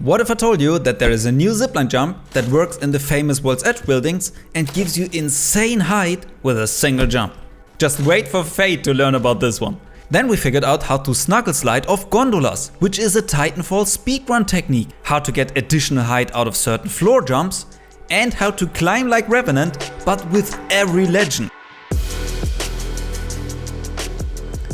What if I told you that there is a new zipline jump that works in the famous World's Edge buildings and gives you insane height with a single jump? Just wait for Faide to learn about this one. Then we figured out how to snuggle slide off gondolas, which is a Titanfall speedrun technique, how to get additional height out of certain floor jumps, and how to climb like Revenant, but with every legend.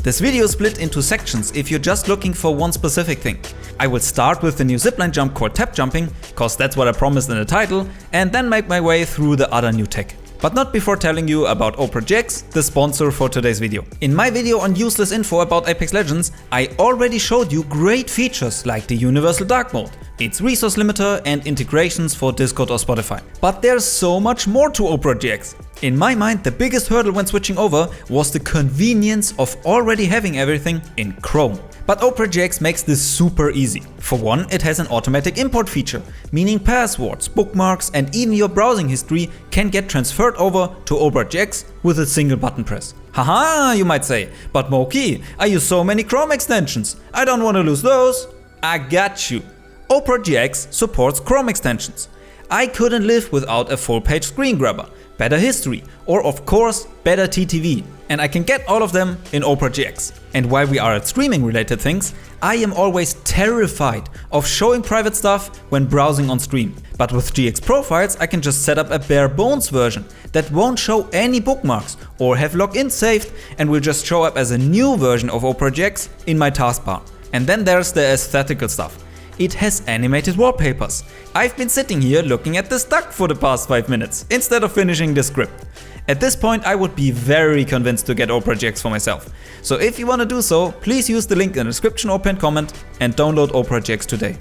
This video is split into sections if you're just looking for one specific thing. I will start with the new zipline jump called tap jumping, cause that's what I promised in the title, and then make my way through the other new tech. But not before telling you about Oprojects, the sponsor for today's video. In my video on useless info about Apex Legends, I already showed you great features like the universal dark mode, its resource limiter and integrations for Discord or Spotify. But there's so much more to Oprojects. In my mind, the biggest hurdle when switching over was the convenience of already having everything in Chrome. But Oprojects makes this super easy. For one, it has an automatic import feature, meaning passwords, bookmarks and even your browsing history can get transferred over to Oprojects with a single button press. Haha, you might say, but Moki, I use so many Chrome extensions, I don't want to lose those. I got you. Oprojects supports Chrome extensions. I couldn't live without a full page screen grabber, better history, or of course better TTV. And I can get all of them in Oprojects. And while we are at streaming related things, I am always terrified of showing private stuff when browsing on stream. But with GX profiles I can just set up a bare bones version that won't show any bookmarks or have login saved and will just show up as a new version of Oprojects in my taskbar. And then there's the aesthetical stuff. It has animated wallpapers. I've been sitting here looking at this duck for the past 5 minutes instead of finishing the script. At this point I would be very convinced to get Oprojects for myself. So if you want to do so, please use the link in the description or pinned comment and download Oprojects today.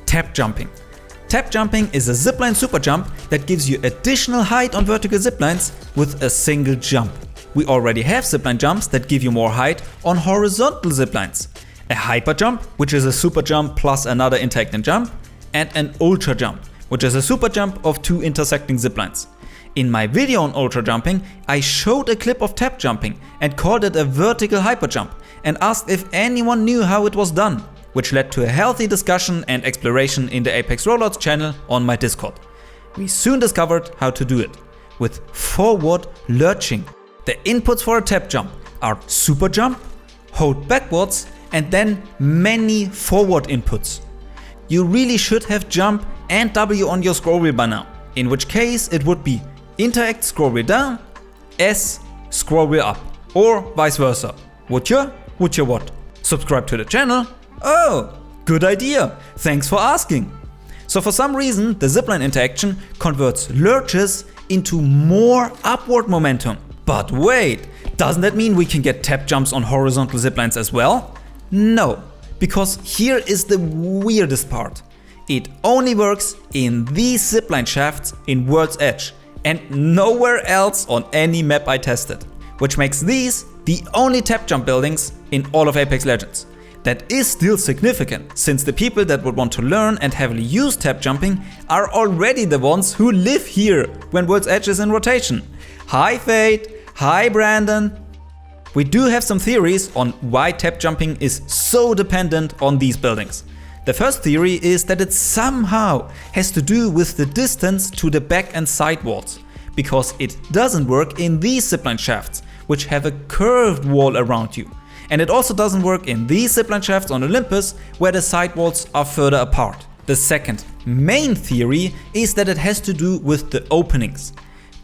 Tap jumping. Tap jumping is a zipline super jump that gives you additional height on vertical ziplines with a single jump. We already have zipline jumps that give you more height on horizontal ziplines. A hyper jump, which is a super jump plus another interacting jump, and an ultra jump, which is a super jump of 2 intersecting ziplines. In my video on ultra jumping, I showed a clip of tap jumping and called it a vertical hyper jump and asked if anyone knew how it was done, which led to a healthy discussion and exploration in the Apex Rollouts channel on my Discord. We soon discovered how to do it, with forward lurching. The inputs for a tap jump are super jump, hold backwards, and then many forward inputs. You really should have jump and W on your scroll wheel by now, in which case it would be interact scroll wheel down, S scroll wheel up, or vice versa. Would you? Would you what? Subscribe to the channel? Oh, good idea, thanks for asking. So for some reason the zipline interaction converts lurches into more upward momentum. But wait, doesn't that mean we can get tap jumps on horizontal ziplines as well? No, because here is the weirdest part. It only works in these zipline shafts in World's Edge and nowhere else on any map I tested, which makes these the only tap jump buildings in all of Apex Legends. That is still significant, since the people that would want to learn and heavily use tap jumping are already the ones who live here when World's Edge is in rotation. Hi Faide, hi Brandon. We do have some theories on why tap jumping is so dependent on these buildings. The first theory is that it somehow has to do with the distance to the back and side walls, because it doesn't work in these zipline shafts, which have a curved wall around you. And it also doesn't work in these zipline shafts on Olympus, where the side walls are further apart. The second main theory is that it has to do with the openings.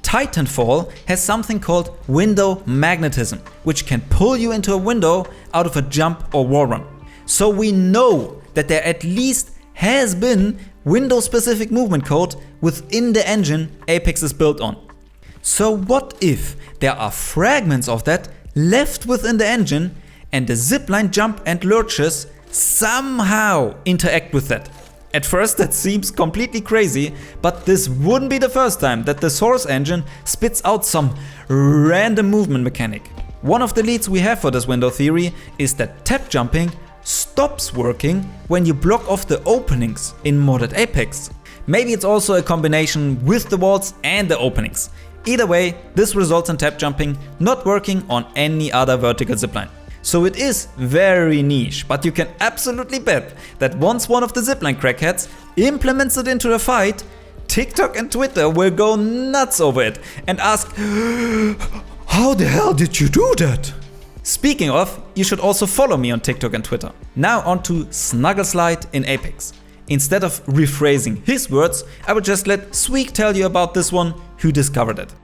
Titanfall has something called window magnetism, which can pull you into a window out of a jump or wall run. So we know that there at least has been window-specific movement code within the engine Apex is built on. So what if there are fragments of that left within the engine and the zipline jump and lurches somehow interact with that? At first that seems completely crazy, but this wouldn't be the first time that the source engine spits out some random movement mechanic. One of the leads we have for this window theory is that tap jumping stops working when you block off the openings in modded Apex. Maybe it's also a combination with the walls and the openings. Either way, this results in tap jumping not working on any other vertical zipline. So it is very niche, but you can absolutely bet that once one of the zipline crackheads implements it into a fight, TikTok and Twitter will go nuts over it and ask, how the hell did you do that? Speaking of, you should also follow me on TikTok and Twitter. Now on to Snuggle Slide in Apex. Instead of rephrasing his words, I would just let Zweek tell you about this one who discovered it.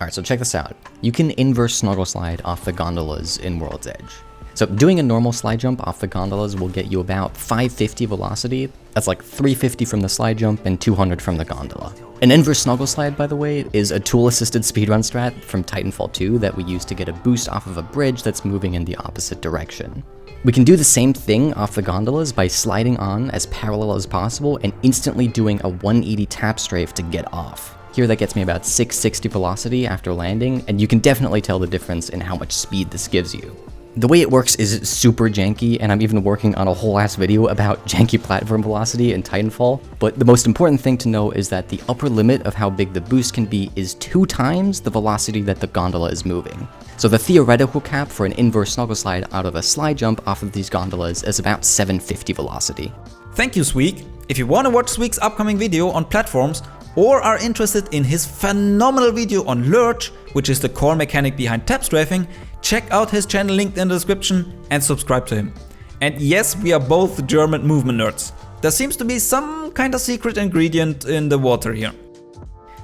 Alright, so check this out. You can inverse Snuggle Slide off the gondolas in World's Edge. So doing a normal slide jump off the gondolas will get you about 550 velocity. That's like 350 from the slide jump and 200 from the gondola. An inverse Snuggle Slide, by the way, is a tool-assisted speedrun strat from Titanfall 2 that we use to get a boost off of a bridge that's moving in the opposite direction. We can do the same thing off the gondolas by sliding on as parallel as possible and instantly doing a 180 tap strafe to get off. Here that gets me about 660 velocity after landing, and you can definitely tell the difference in how much speed this gives you. The way it works is super janky, and I'm even working on a whole ass video about janky platform velocity in Titanfall, but the most important thing to know is that the upper limit of how big the boost can be is 2 times the velocity that the gondola is moving. So the theoretical cap for an inverse Snuggle Slide out of a slide jump off of these gondolas is about 750 velocity. Thank you, Zweek. If you want to watch Zweek's upcoming video on platforms, or are interested in his phenomenal video on Lurch, which is the core mechanic behind tap strafing, check out his channel linked in the description and subscribe to him. And yes, we are both German movement nerds. There seems to be some kind of secret ingredient in the water here.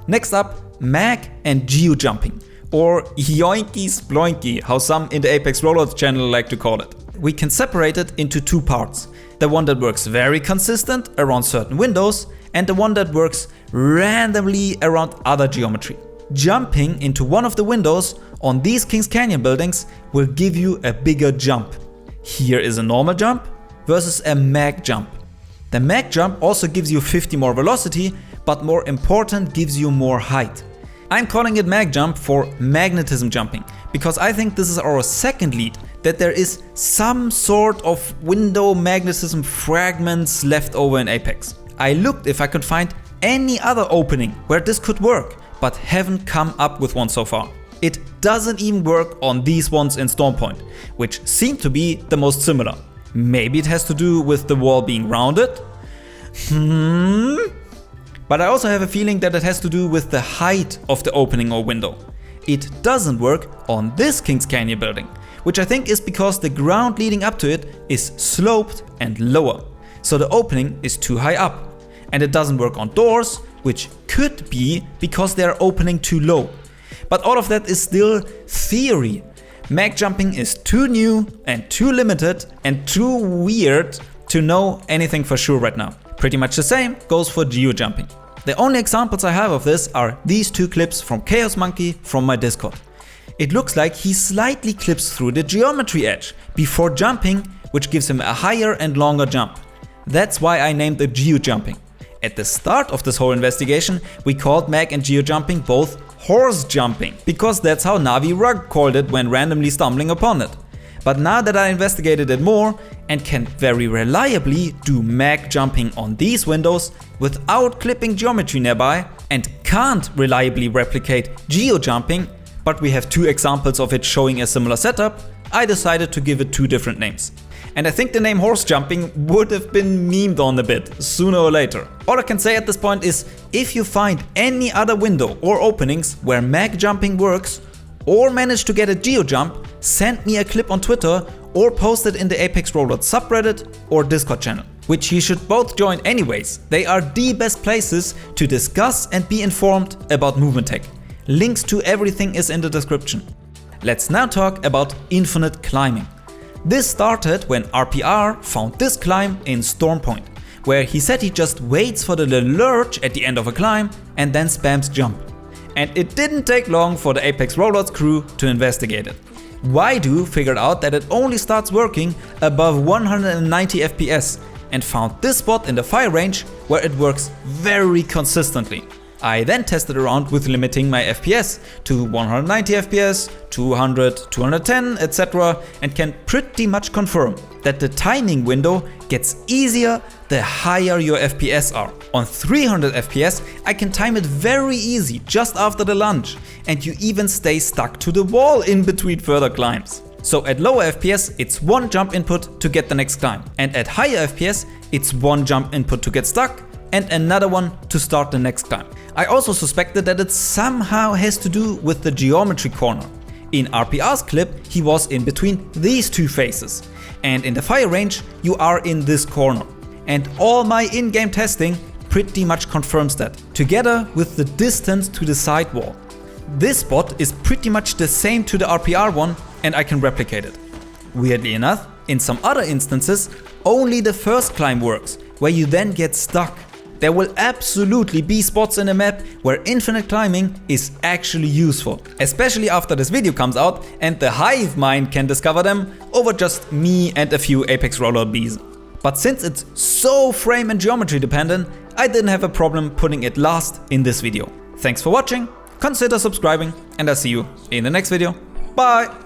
Next up, mag and geo jumping, or yoinky sploinky, how some in the Apex Rollouts channel like to call it. We can separate it into 2 parts. The one that works very consistent around certain windows, and the one that works randomly around other geometry. Jumping into one of the windows on these Kings Canyon buildings will give you a bigger jump. Here is a normal jump versus a mag jump. The mag jump also gives you 50 more velocity, but more important, gives you more height. I'm calling it mag jump for magnetism jumping, because I think this is our second lead, that there is some sort of window magnetism fragments left over in Apex. I looked if I could find any other opening where this could work, but haven't come up with one so far. It doesn't even work on these ones in Stormpoint, which seem to be the most similar. Maybe it has to do with the wall being rounded? But I also have a feeling that it has to do with the height of the opening or window. It doesn't work on this Kings Canyon building, which I think is because the ground leading up to it is sloped and lower. So the opening is too high up. And it doesn't work on doors, which could be because they are opening too low. But all of that is still theory. Mag jumping is too new and too limited and too weird to know anything for sure right now. Pretty much the same goes for geo jumping. The only examples I have of this are these 2 clips from Chaos Monkey from my Discord. It looks like he slightly clips through the geometry edge before jumping, which gives him a higher and longer jump. That's why I named it geo jumping. At the start of this whole investigation, we called mag and geo jumping both horse jumping, because that's how Navi Rug called it when randomly stumbling upon it. But now that I investigated it more and can very reliably do mag jumping on these windows without clipping geometry nearby, and can't reliably replicate geo jumping, but we have 2 examples of it showing a similar setup, I decided to give it 2 different names. And I think the name horse jumping would have been memed on a bit, sooner or later. All I can say at this point is, if you find any other window or openings where mag jumping works, or manage to get a geo jump, send me a clip on Twitter or post it in the Apex Rollouts subreddit or Discord channel, which you should both join anyways. They are the best places to discuss and be informed about movement tech. Links to everything is in the description. Let's now talk about infinite climbing. This started when RPR found this climb in Stormpoint, where he said he just waits for the little lurch at the end of a climb and then spams jump. And it didn't take long for the Apex Rollouts crew to investigate it. Waidu figured out that it only starts working above 190 FPS and found this spot in the fire range where it works very consistently. I then tested around with limiting my FPS to 190 FPS, 200, 210, etc. and can pretty much confirm that the timing window gets easier the higher your FPS are. On 300 FPS I can time it very easy just after the lunge, and you even stay stuck to the wall in between further climbs. So at lower FPS, it's one jump input to get the next climb. And at higher FPS, it's one jump input to get stuck and another one to start the next climb. I also suspected that it somehow has to do with the geometry corner. In RPR's clip, he was in between these two faces. And in the fire range, you are in this corner. And all my in-game testing pretty much confirms that, together with the distance to the side wall. This spot is pretty much the same to the RPR one, and I can replicate it. Weirdly enough, in some other instances, only the first climb works, where you then get stuck. There will absolutely be spots in a map where infinite climbing is actually useful, especially after this video comes out and the hive mind can discover them over just me and a few Apex roller bees. But since it's so frame and geometry dependent, I didn't have a problem putting it last in this video. Thanks for watching, consider subscribing, and I'll see you in the next video. Bye!